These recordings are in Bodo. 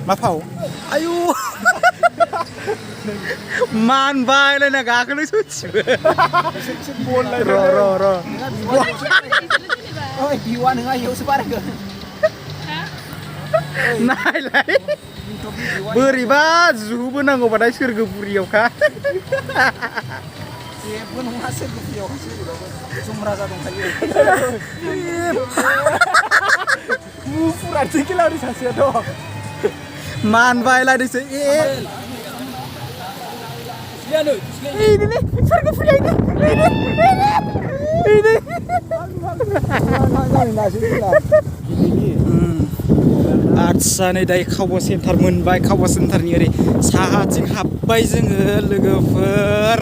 मा फाव आयु मानबायलायना गाखोनो सैथिबो र' ओइ बिवा नोङा इयावसो बारायगोन नायलाय बोरैबा जुबोनांगौबाथाय सोरगोफुरियावखा जेबो नङा सोरगोफुरियावसो जुमराजा दंखायो मुफुरा थिखिलारि सासेयाथ' मानबायलायदोंसो ini सोरगोफुरिया ini आदसा नै दायो खावबा सेन्टार मोनबाय खावबा सेन्टारनि ओरै साहाथिं हाबबाय जोङो लोगोफोर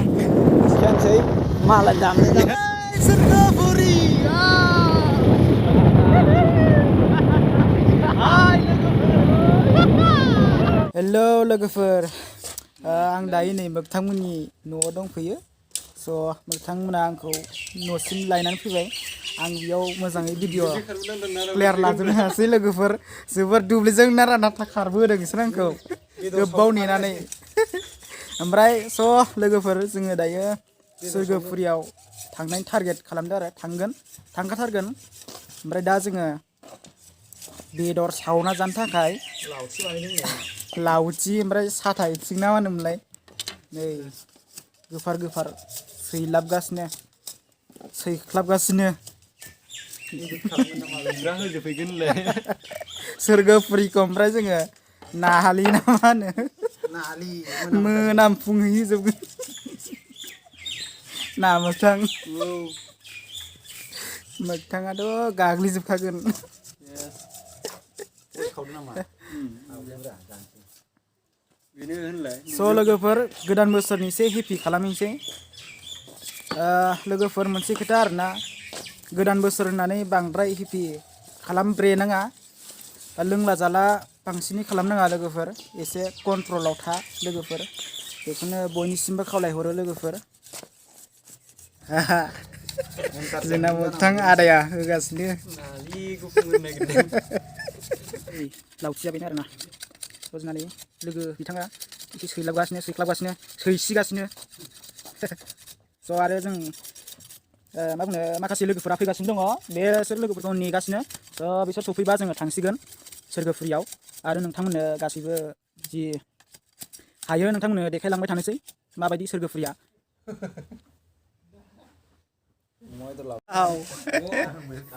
सिगांसै मालाय दामनो सोरगोफुरि हेलौ लोगोफोर आं दायो नै मोगथांमोननि न'आव दंफैयो स' मोगथांमोना आंखौ न'सिम लायनानै फैबाय आं बेयाव मोजाङै भिडिअ क्लियार लाजोबनो हायासै लोगोफोर जोबोर दुब्लिजों नारा नाथा खारबोदों बिसोर आंखौ गोबाव नेनानै ओमफ्राय स' लोगोफोर जोङो दायो सोरगोफुरियाव थांनायनि टारगेट खालामदों आरो थांखाथारगोन ओमफ्राय दा जोङो बेदर सावना जानो थाखाय लावथि ओमफ्राय साथा आथिं ना मा होनोमोनलाय नै गोफार सैख्लाबगासिनो सोरगोफुरिखौ ओमफ्राय जोङो नाहालि ना मा होनो मोनामफुंहैजोबगोन ना मोगथाङाथ' गाग्लिजोबखागोन स' लोगोफोर गोदान बोसोरनि एसे हेपि खालामनोसै लोगोफोर मोनसे खोथा आरोना गोदान बोसोर होननानै बांद्राय हेपि खालामब्रेनाङा लोंला जाला बांसिनै खालामनाङा लोगोफोर एसे कन्ट्रलाव था लोगोफोर बेखौनो बयनिसिमबो खावलायहरो लोगोफोर जोंना मोगथां आदाया होगासिनो लावथिया बेनो आरोना जोंनानै लोगो बिथाङा एसे सैख्लाबगासिनो सैसिगासिनो स' आरो जों मा बुंनो माखासे लोगोफोरा फैगासिनो दङ बेसोर लोगोफोरखौ नेगासिनो स' बिसोर सफैबा जोङो थांसिगोन सोरगोफुरियाव आरो नोंथांमोननो गासैबो जि हायो नोंथांमोननो देखायलांबाय थानोसै माबायदि सोरगोफुरिया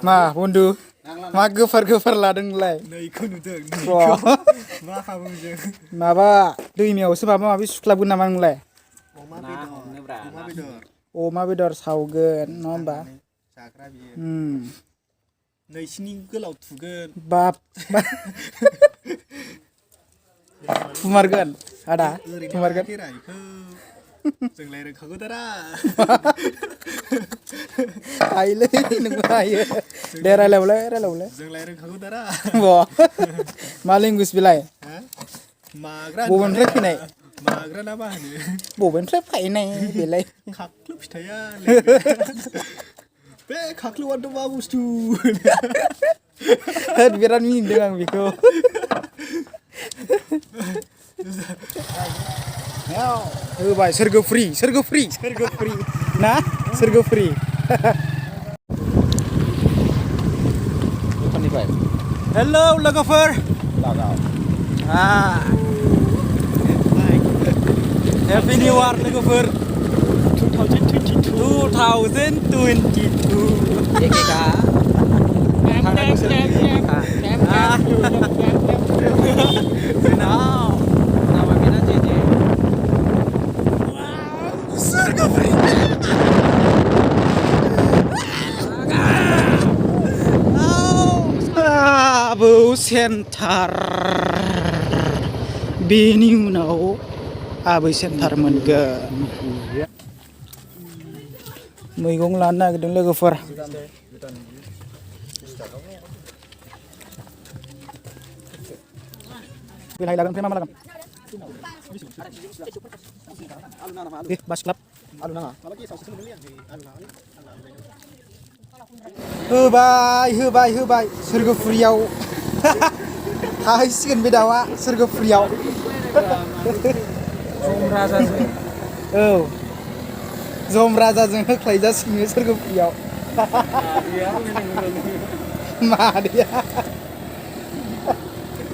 मा बन्दु मा गोफार लादों माबा दैमायावसो माबा माबि सुख्लाबगोन नामा नोंलाय अमा बेदर सावगोन नङा होमबा नैसिनि गोलाव थुगोन बाप थुमारगोन आदा थुमारगोन जोंलाय रोंखागौ दारा हायोलै नोंबो हायो दे रायलायबावलाय जोंलाय रोंखागौ दारा मा लेंगुवेज बेलाय बबेनिफ्राय फैनाय माग्रा ना मा होनो बबेनिफ्राय फैनाय बेलाय खाख्लु फिथाइया बे खाख्लुआथ' मा बुस्थु बिराद मिनिदों आं बेखौ होबाय सोरगोफुरि ना सोरगोफुरि हेलौ लोगोफोर हेपि निउ इयार लोगोफोर 2022 सेन्टार बेनि उनाव आबै सेन्टार मोनगोन मैगं लानो नागिरदों लोगोफोर बेलाय लागोन मा लागोन दे बास क्लाब आलु नाङा होबाय सोरगोफुरियाव थाहैसिगोन बे दाउआ सोरगोफुरियाव जम राजाजों औ जम राजाजों होख्लायजासिगोन सोरगोफुरियाव मादैया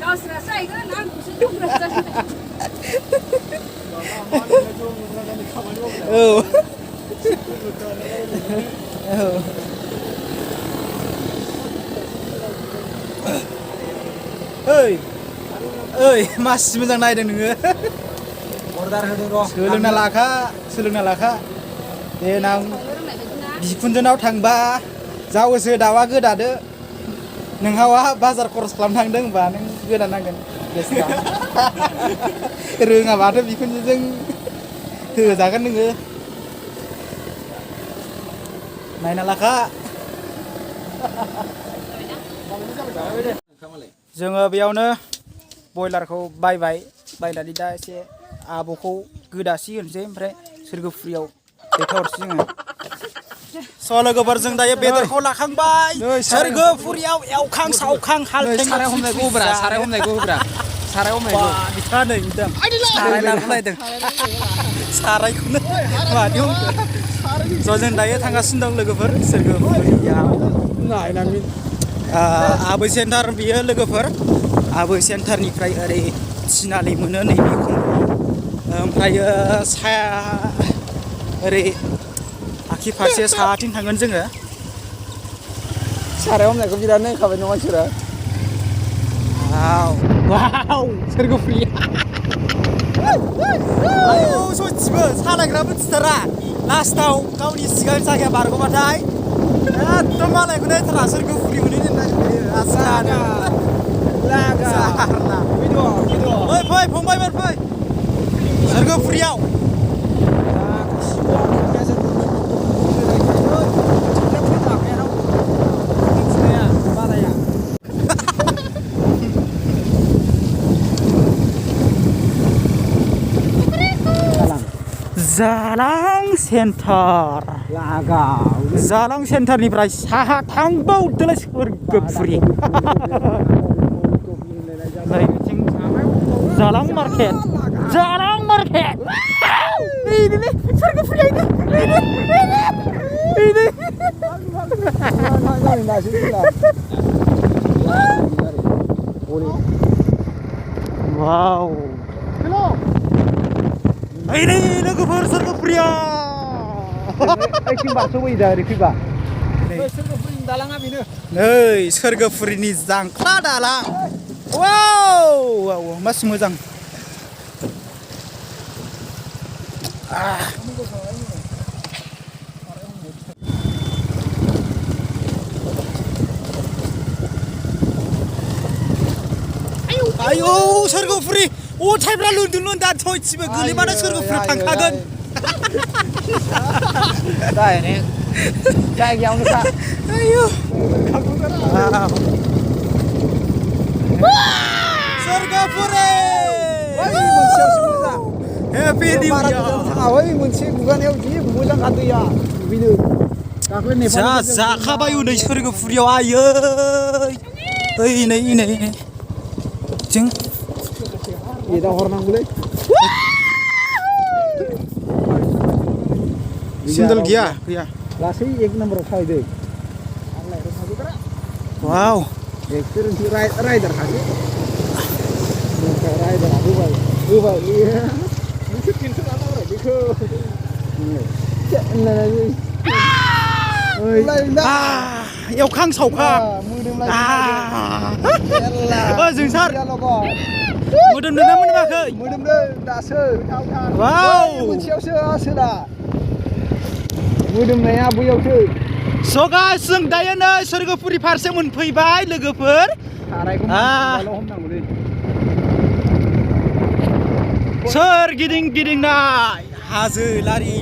गावस्रासो जाहैगोन आंखौसो जम राजा औ औ ओइ मासि मोजां नायदों नोङो अर्डार होदों र' सोलोंना लाखा देनां बिखुनजोनाव थांबा जावोसो दाउआ गोदादो नोंहावा बाजार खरस खालामनो थांदों होनबा नों गोदानांगोन बेसेबां रोङाबाथ' बिखुनजोजों होजागोन नोङो नायना लाखा जोङो बेयावनो बयलारखौ बायनानै दा एसे आब'खौ गोदासि होनोसै ओमफ्राय सोरगोफुरियाव दैथायहरसै जोङो स' लोगोफोर जों दायो बेदरखौ लाखांबाय सोरगोफुरियाव एवखां सावखां साराय हमनायखौ होब्रा साराय हमनायखौ बिथाङा नै बिदों साराय लाबोलायदों सारायखौनो मानि स' जों दायो थांगासिनो दं लोगोफोर सोरगोफुरियाव आबै सेन्टार बियो लोगोफोर आबै सेन्टारनिफ्राय ओरै थिनालि मोनो नै बेखौ ओमफ्रायो साया ओरै आखि फारसे साहाथिं थांगोन जोङो साराय हमनायखौ बिराद नायखाबाय नङा मानसिफोरा वाव सोरगोफुरि आयौ सयथिबो सालायग्राबो थिथारा लास्टाव गावनि सिगां जायगाया बारग'बाथाय एकदम मालायखौ नायथारा सोरगोफुरि मोनहैनो नागिरखायो आसाना फै फंबायमोन फै सोरगोफुरियाव जालां सेन्टार जालां सेन्टारनिफ्राय साहा थांबावदोलाय सोरगोफुरि नै बिथिं जालां मार्केट सोरगोफुरिया वाव नै लोगोफोर सोरगोफुरिया सोरगोफुरिनि दालाङा बेनो नै सोरगोफुरिनि जांख्ला दालां वाव मासि मोजां आयौ सोरगोफुरि अन्थाइफ्रा लुन्दुं दा सयथिबो गोलैबानो सोरगोफुरि थांखागोन जायगायावनोखा आयौ सोरगोफुरि हेपि निउ इयार मोनसे गुगानायाव जि मोजां दैया बेनो जाखाबाय उनै सोरगोफुरियाव आयै नै जों एदा हरनांगौलै सिन्देल गैया लासै एक नाम्बाराव थाहैदो वाव एक्सपिरियेन्स राइडार खासै राइडारा होबाय नोंसोर टेनसन लानांगौ बेखौ एवखां सावखां जोंसार मोदोमदों ना मोदोमाखै मोदोमदों दासो वाव मोनसेयावसो आसोला मोदोमनाया बैयावसो स' गाइस जों दायो नै सोरगोफुरि फारसे मोनफैबाय लोगोफोर सारायखौ हमनांगौलै सोरगिदिं गिदिंनाय हाजो लारि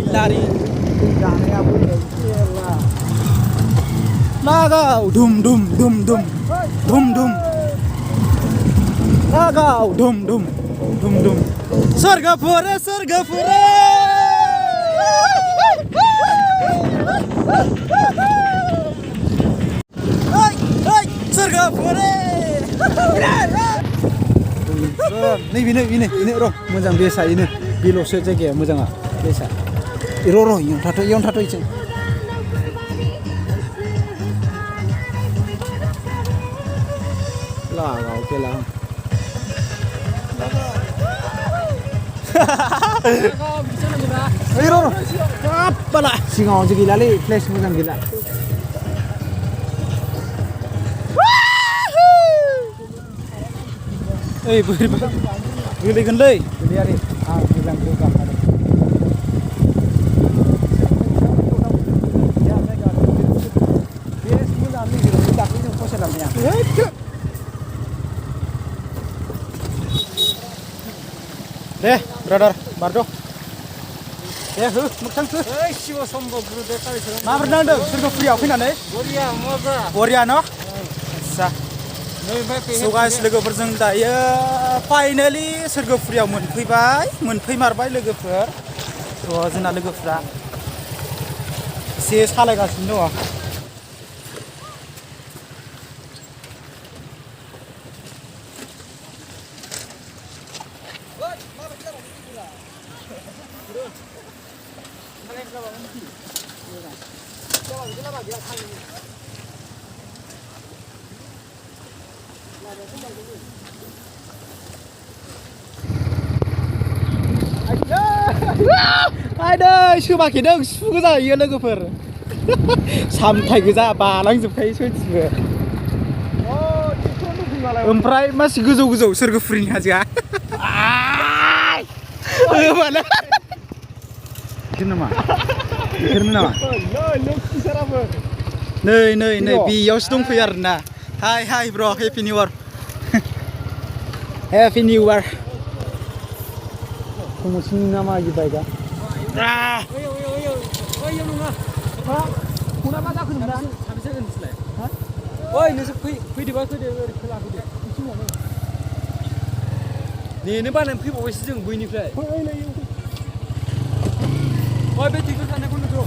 जानाया लागाव दुम लागाव दुम सोरगोफुरि ini roh मोजां बेसा ini बेल'सो जायगाया मोजाङा बेसा र' इयावनो थाथ' इजों लागाव केला ओइ र' हाब बाला सिगाङाव जे गैलालै प्लेस मोजां गैला ओइ बोरैबा गोलैगोनलै गोलैयालै आं मोजां जौगाखादों बे मोजां नोजोराव दाख्लै जों फसायलांनाया दे ब्रादार बारद' दे हो मोगथां हो ओइ शिव सम्भब गुरुदेव कालिचरन माबोरै नांदों सोरगोफुरियाव फैनानै बरिया मजा बरिया न' आदसा नैनिफ्राय स' गाइस लोगोफोरजों दायो फाइनालि सोरगोफुरियाव मोनफैमारबाय लोगोफोर स' जोंना लोगोफ्रा एसे सालायगासिनो दङ आदै सोबाखैदों सु गोजा इयो लोगोफोर सामथाय गोजा बालांजोबखायो सयथिबो ओमफ्राय मासि गोजौ गोजौ सोरगोफुरिनि हाजोआ माने नामा बिसोरनो नामा नै बेयावसो दंफैयो आरोना हाय ब्र' happy new year happy new year प्रमोसननि नामा इ बाइकआ फना मा जाखो नोंना साबेसे जागोन नोंसोरलाय ओइ नोंसोर फैदोबा फैदो ओरै खोला फैदो नेनो बानायनानै फैबावबायसो जों बैनिफ्राय ओइ बे ट्रेक्टर थानायखौ नुदों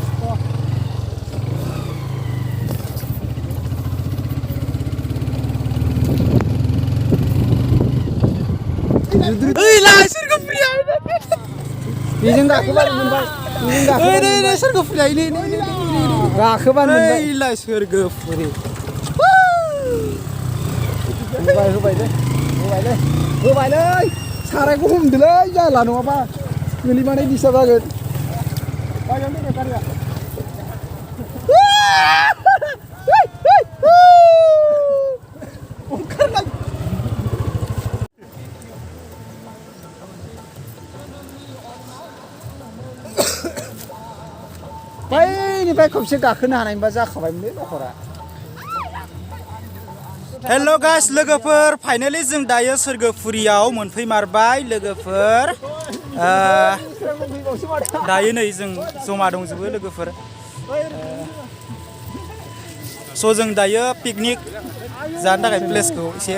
ओइ लाय सोरगोफुरिया बेजों गाखोबानो मोनबाय ओइ सोरगोफुरिया नै गाखोबानो मोनबाय ओइ लाय सोरगोफुरि होबायलै सारायखौ हमदोलै जाला नङाबा गोलैबानाय दिस्टार्ब जागोन बायनानै दोनो गारिया ओंखारलाय बैनिफ्राय खबसे गाखोनो हानायबा जाखाबायमोनलै नखरा हेल' गाइस लोगोफोर फाइनालि जों दायो सोरगोफुरियाव मोनफैमारबाय लोगोफोर दायो नै जों जमा दंजोबो लोगोफोर स' जों दायो पिकनिक जानो थाखाय प्लेसखौ एसे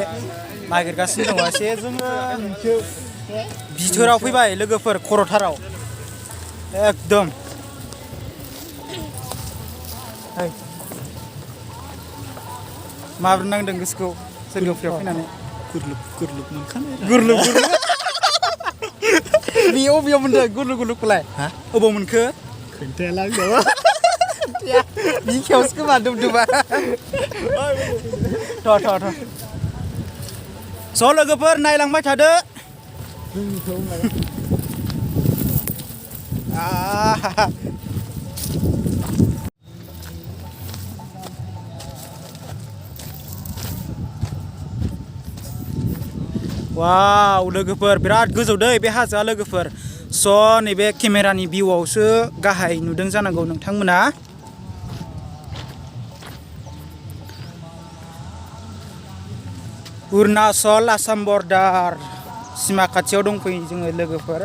नागिरगासिनो दङ एसे जोङो बिथोराव फैबाय लोगोफोर खर'थाराव एकदम माबोरै नांदों गोसोखौ सोरगोफुरियाव फैनानै गुरलुब बेयाव मोनदों गुरलुबखौलाय अबाव मोनखो खोन्थायालां बिखायावसो खोमा दुबदुबा थ' स' लोगोफोर नायलांबाय थादो वाव लोगोफोर बिराद गोजौ दै बे हाजोआ लोगोफोर स' नैबे केमेरानि भिउआवसो गाहाय नुदों जानांगौ नोंथांमोना अरुणाचल आसाम बर्डार सिमा खाथियाव दंफैयो जोङो लोगोफोर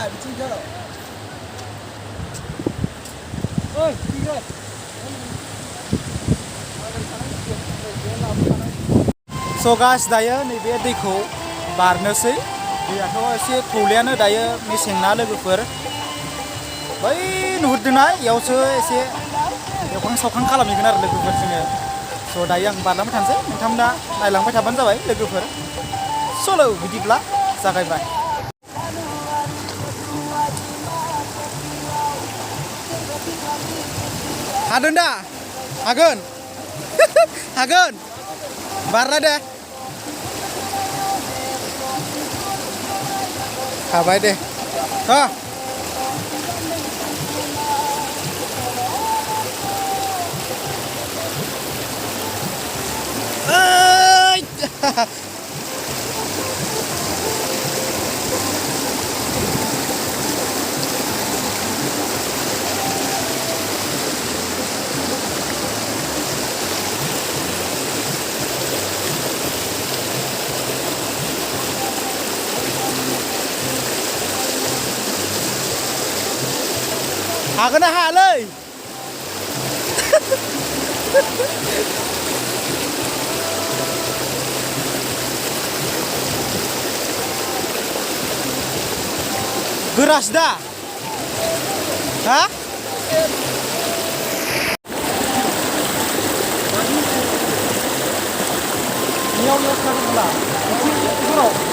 बिथिं जालाव स' गास दायो नैबे दैखौ बारनोसै दैयाथ' एसे थौलेयानो दायो मेसेंना लोगोफोर बै नुहुरदोंना इयावसो एसे एवखां सावखां खालामहैगोन आरो लोगोफोर जोङो स' दायो आं बारलांबाय थानोसै नोंथांमोना नायलांबाय थाबानो जाबाय लोगोफोर सल' बिदिब्ला जागायबाय हादों दा हागोन हागोन बारला दे हाबाय दे हा हागोन ना हायालै गोरासो दा हा नियाव थागोनब्ला गोराव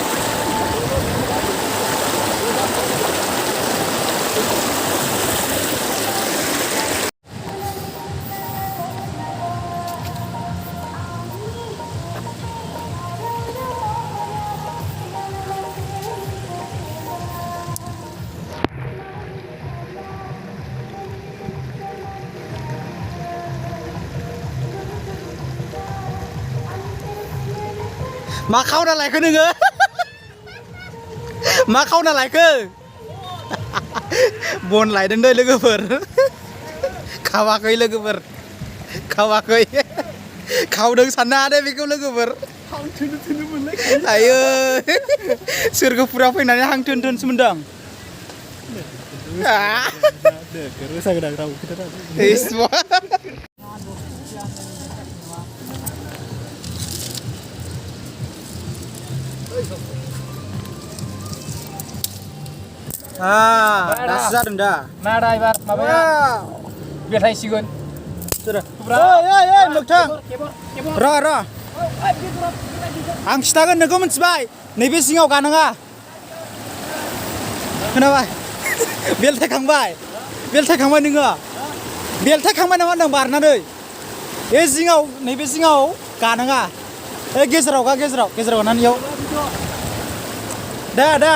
मा खावना लायखो नोङो मा खावना लायखो बन लायदों दै लोगोफोर खावाखै लोगोफोर खावाखै खावदों साननो हादे बेखौ लोगोफोर आयो सोरगो फुरा फैनानै हां थोन थोनसो मोनदों दासो जादों दा नादा एबार माबाया बेलथायसिगोन मोगथां र' आं खिथागोन नोंखौ मिथिबाय नैबे सिङाव गानाङा खोनाबाय बेलथायखांबाय नोङो बेलथायखांबाय नामा होनदों बारनानै बे जिङाव नैबे जिङाव गानाङा ए गेजेराव गानानै इयाव दा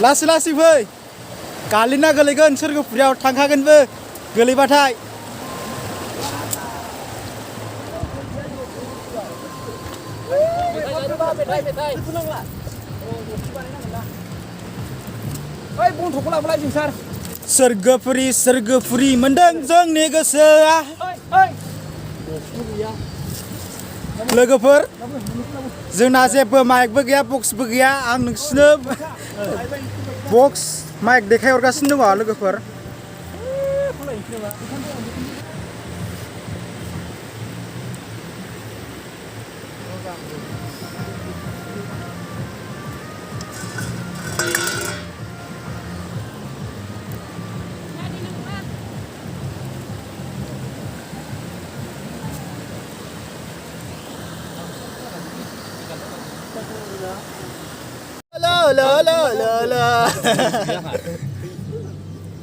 लासै फै गालिना गोलैगोन सोरगोफुरियाव थांखागोनबो गोलैबाथाय बन्थ'खौ लाबोलाय जों सार सोरगोफुरि मोनदों जोंनि गोसोआ लोगोफोर जोंना जेबो माइकबो गैया बक्सबो गैया आं नोंसिनो बक्स माइक देखायहरगासिनो दङ लोगोफोर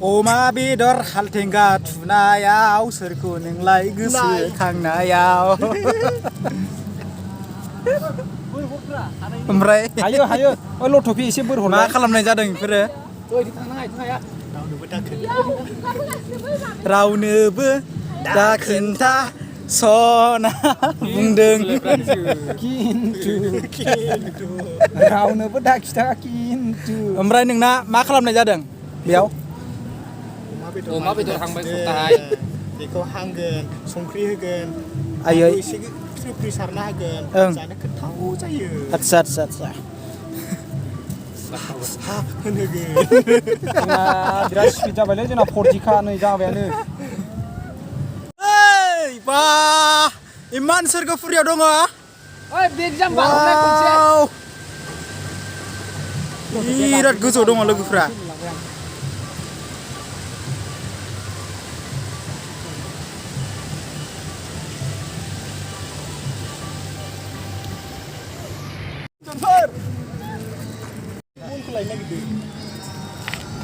अमा बेदर हालथेंगा थुनायाव सोरखौ नोंलाय गोसोखांनायाव ओमफ्राय हायो लथ'फि एसे बोर हरला मा खालामनाय जादों बेफोरो रावनोबो दा खोन्था सना बुंदों खिन्थु रावनोबो दा खिथा खिन्थु ओमफ्राय नोंना मा खालामनाय जादों बेयाव अमा बेदर हांबाय खथाहाय बेखौ हांगोन संख्रि होगोन आयै एसे फ्रि फ्रि सारना होगोन ओं जानो गोथाव जायो आदसा आदसा आदसा हा होनहोगोन जोंना बिराद स्पिड जाबायलै जोंना 4G नै जाबायानो ओइ बा इमान सोरगोफुरियाव दङ ओइ बेग जाम बारहरनाय खनसे बिराद गोजौ दङ लोगोफ्रा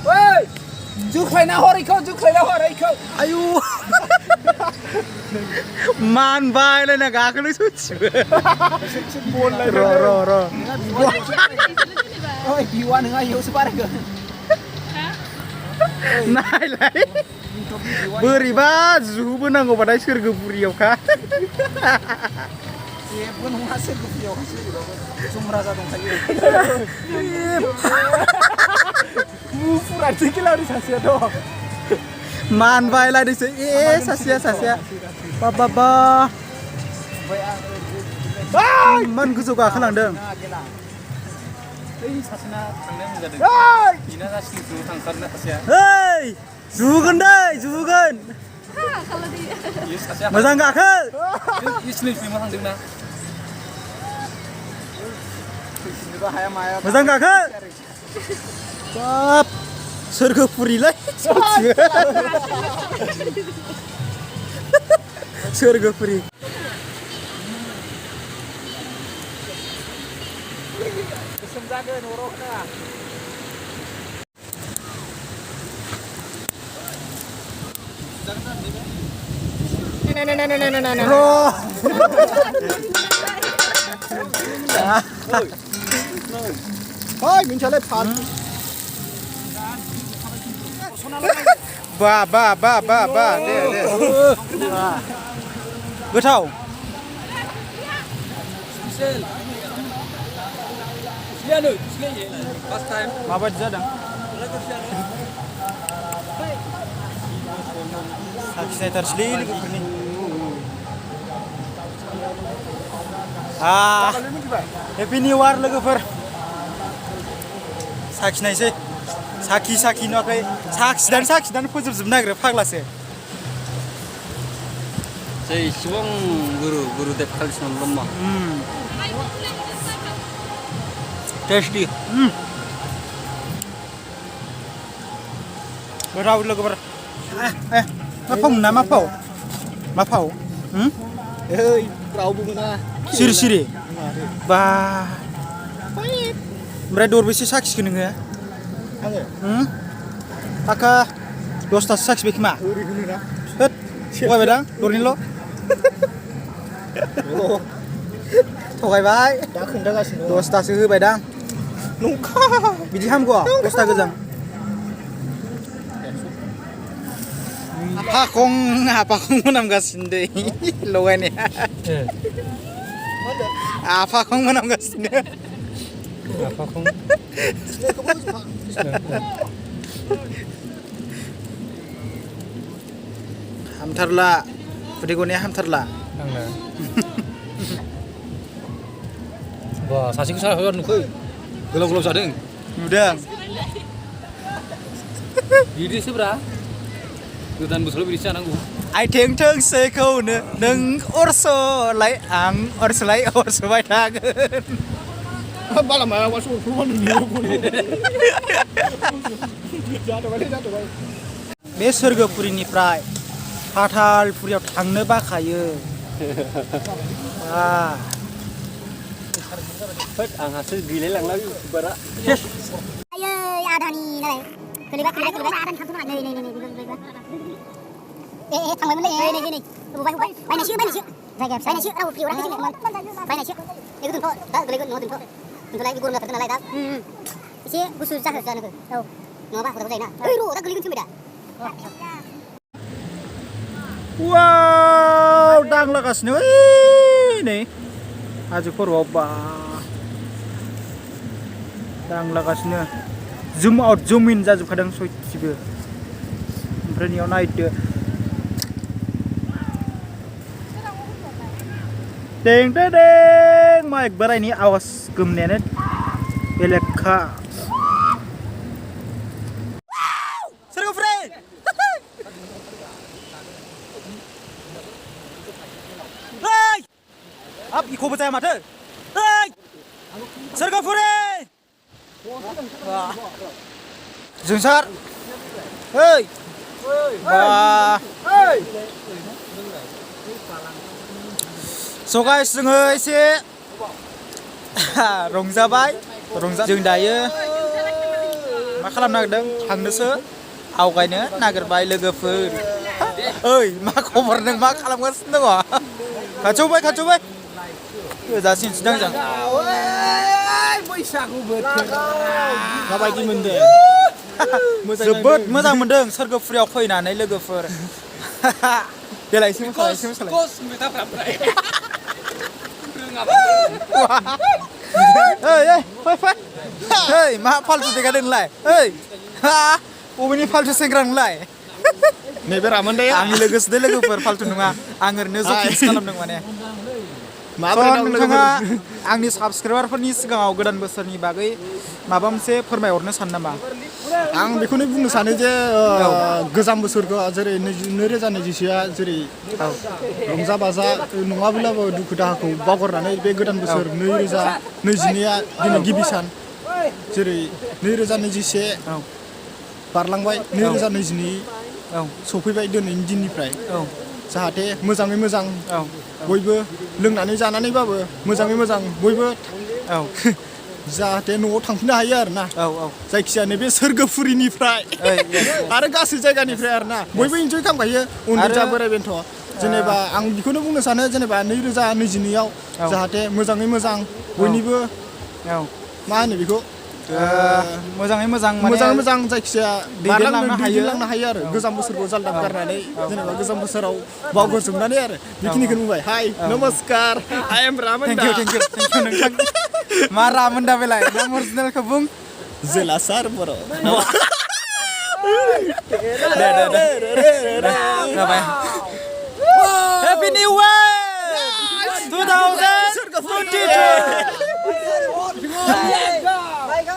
ओइ जुख्लायना हर इखौ जुख्लायना हर इखौ आयु मानबायलायना गाखोनो सैथिबो र' ओइ भिउआ नोंहा इयावसो बारायगोन नायलाय बोरैबा जुबोनांगौबाथाय सोरगोफुरियावखा जेबो नङा सोरगोफुरियावहायसो जुमराजा दंखायो मुफुरा थिखिलारि सासेयाथ' मानबायलायदोंसो सासेया बा इमान गोजौ गाखोलांदों सासेना थांनो मोनजादों बिना जासिनो थांथारनो सासेया ओइ जुगोन दै जुगोन मोजां गाखो इसलिफिमा थांदोंना फैफिननोबो हाया माया मोजां गाखो बाब सोरगोफुरिलै सोरगोफुरि गोसोम जागोन अराव होना ओइ मिन्थियालै फान बा दे गोथाव माबायदि जादों साखिनायथारसैलै लोगोफोरनि हेपि निउ इयार लोगोफोर साखिनायसै साखि नुवाखै साखिनानै फोजोबजोबनो नागिरो फाग्लासो जय शिवं गुरुदेव कालीचरण ब्रह्मा टेस्टी गोथाव लोगोफोर मा फाव ओइ रावबो मोना सिरि बा ओमफ्राय दरबेसे साखिखो नोङो आङो थाखा 10थासो साखिबाय खोमा ओरै होनोना होद थगायबायदां दरनैल' थगायबाय दा खोन्थागासिनो 10थासो होबायदां नंखा बिदि हामगौ 10था गोजां आफाखं मोनामगासिनो दै लगायनाया आफाखं मोनामगासिनो हामथारला खुदै गनाया हामथारला बा सासेखौ सारा नुखै गोलाव जादों नुदों बिदिसोब्रा गोदान बोसोराव बिदिसो जानांगौ आइथें थोंसेखौनो नों अरस'लाय आं अरस'बाय थागोन बाला मायाबासो बे सोरगोफुरिनिफ्राय पातालपुरियाव थांनो बाखायो आंहासो गैलायलांला इउटुबारा आयै आदानि नालाय गोलैबाय आदानि थांथ'नाङा नै गोलैबाय थांबायमोनलै नै होबाय बायनायसो जायगाया रावबो फ्रियाव राखै जोङो बायनायसो बेखौ दोनथ' दा गोलैगोन न'आव दोनथ'लाय बे गरम जाथारदों नालाय दा एसे गुसु जाहोसो जानोखो औ नङाबा हराबो जायोना ओइ र' दा गोलैगोन थिनबाय दा वाव दांलागासिनो ओइ नै हाजो खर'आव बा दांलागासिनो जुम आउट जुम इन जाजोबखादों सयथिबो ओमफ्राय नियाव नायदो Deng deng deng, mic berai ini awas gemnyaनो बेलेगखा. Serga free. Hey! Up इखौबो जाया माथो. Hey! Serga free. Jongsar. Hey! Wah. So guys, जोङो एसे रंजाबाय. जों दायो मा खालामनो नागिरदों? थांनोसो आवगायनो नागिरबाय लोगोफोर. ओइ, मा खबर नों मा खालामगासिनो दङ? खाथियाव जासिनोसो दां जों. बैसागु बोथोर माबायदि मोनदों? जोबोद मोजां मोनदों सोरगोफुरियाव फैनानै लोगोफोर. देलाय एसे मोसालाय. Hei, मा फालतु देखायदों नोंलाय? Hei, बबेनि फालतु सेंग्रा नोंलाय? नैबे रामोन दे आंनि लोगोसो दे लोगोफोर, फालतु नङा. आं ओरैनो जकिंस खालामदों माने. माबोरै दं नोंथाङा लोगोफोर? आंनि साबस्क्राइबारफोरनि सिगाङाव गोदान बोसोरनि बागै माबा मोनसे फोरमायहरनो सानो नामा? आं बेखौनो बुंनो सानो जे गोजाम बोसोरखौ जेरै 2024आ जेरै रंजा बाजा नङाब्लाबो दुखु दाहाखौ बावगारनानै बे गोदान बोसोर 2022आ दिनै गिबि सान जेरै 2021 बारलांबाय 2022 सफैबाय दिनैनि दिननिफ्राय जाहाथे मोजाङै मोजां बयबो लोंनानै जानानैबाबो मोजाङै मोजां बयबो जाहाथे न'आव थांफिननो हायो आरोना जायखिजाया नैबे सोरगोफुरिनिफ्राय आरो गासै जायगानिफ्राय आरोना बयबो इन्जय खालामखायो उन्दै जा बोराय बेन्थ' जेनेबा आं बेखौनो बुंनो सानो जेनेबा 2022आव जाहाथे मोजाङै मोजां बयनिबो मा होनो बेखौ मोजाङै मोजां जायखिजाया दैदेनलांनो हायो आरो गोजाम बोसोरखौ जालदाब गारनानै जेनेबा गोजाम बोसोराव बावगारजोबनानै आरो बेखिनिखौनो बुंबाय हाय नमस्कार आइ एम रामोनदा थेंक इउ नोंथां मा रामोनदा बेलाय नाम अरिजिनेलखौ बुं जेलासार बर' जाबाय हेपि निउ इयार 2022